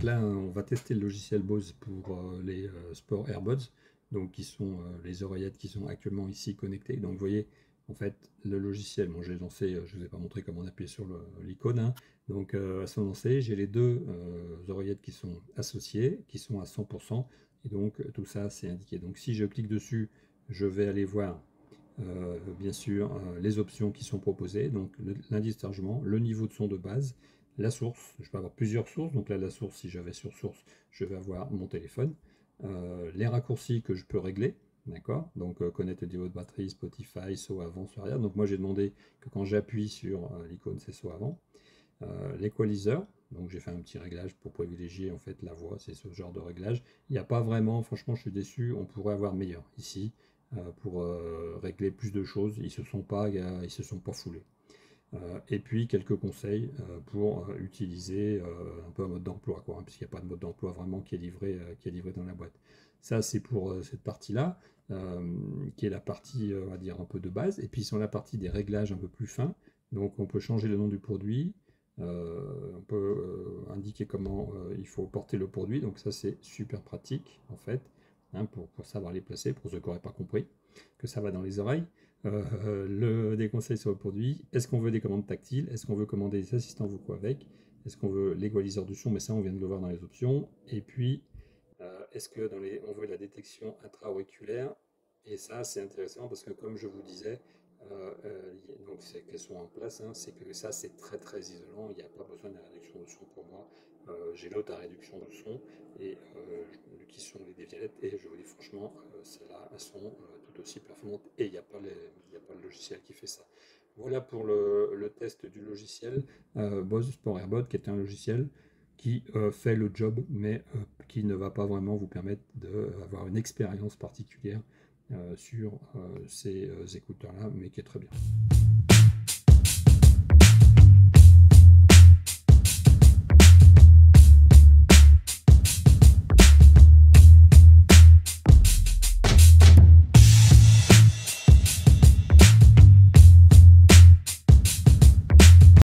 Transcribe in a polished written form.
Donc là, on va tester le logiciel Bose pour les Sport Airbuds, donc qui sont les oreillettes qui sont actuellement ici connectées. Donc vous voyez, en fait, le logiciel, bon, j'ai lancé, je ne vous ai pas montré comment on appuie sur l'icône, hein. Donc à son lancer, j'ai les deux oreillettes qui sont associées, qui sont à 100%, et donc tout ça c'est indiqué. Donc si je clique dessus, je vais aller voir bien sûr les options qui sont proposées, donc l'indice de chargement, le niveau de son de base, la source, je peux avoir plusieurs sources, donc là la source, si je vais sur source, je vais avoir mon téléphone, les raccourcis que je peux régler, d'accord, donc connaître le niveau de batterie, Spotify, saut avant, saut arrière, donc moi j'ai demandé que quand j'appuie sur l'icône c'est saut avant, l'équaliseur, donc j'ai fait un petit réglage pour privilégier en fait la voix, c'est ce genre de réglage. Il n'y a pas vraiment, franchement je suis déçu, on pourrait avoir meilleur ici pour régler plus de choses. Ils se sont pas foulés. Et puis quelques conseils pour utiliser un peu un mode d'emploi, quoi, hein, puisqu'il n'y a pas de mode d'emploi vraiment qui est livré dans la boîte. Ça c'est pour cette partie-là, qui est la partie, on va dire, un peu de base. Et puis sur la partie des réglages un peu plus fins, donc on peut changer le nom du produit, on peut indiquer comment il faut porter le produit, donc ça c'est super pratique en fait, hein, pour savoir les placer, pour ceux qui n'auraient pas compris que ça va dans les oreilles. Des conseils sur le produit, est-ce qu'on veut des commandes tactiles, est-ce qu'on veut commander des assistants vocaux avec, est-ce qu'on veut l'égaliseur du son, mais ça on vient de le voir dans les options, et puis est-ce que on veut la détection intra-auriculaire, et ça c'est intéressant parce que comme je vous disais, donc c'est qu'elles sont en place, hein, c'est que ça c'est très très isolant, il n'y a pas besoin de la réduction de son pour moi. J'ai l'autre à réduction de son et qui sont les dévialettes, et je vous dis franchement celles-là elles sont tout aussi performantes, et il y a pas le logiciel qui fait ça. Voilà pour le test du logiciel Bose Sport Airbud, qui est un logiciel qui fait le job, mais qui ne va pas vraiment vous permettre d'avoir une expérience particulière sur ces écouteurs-là, mais qui est très bien.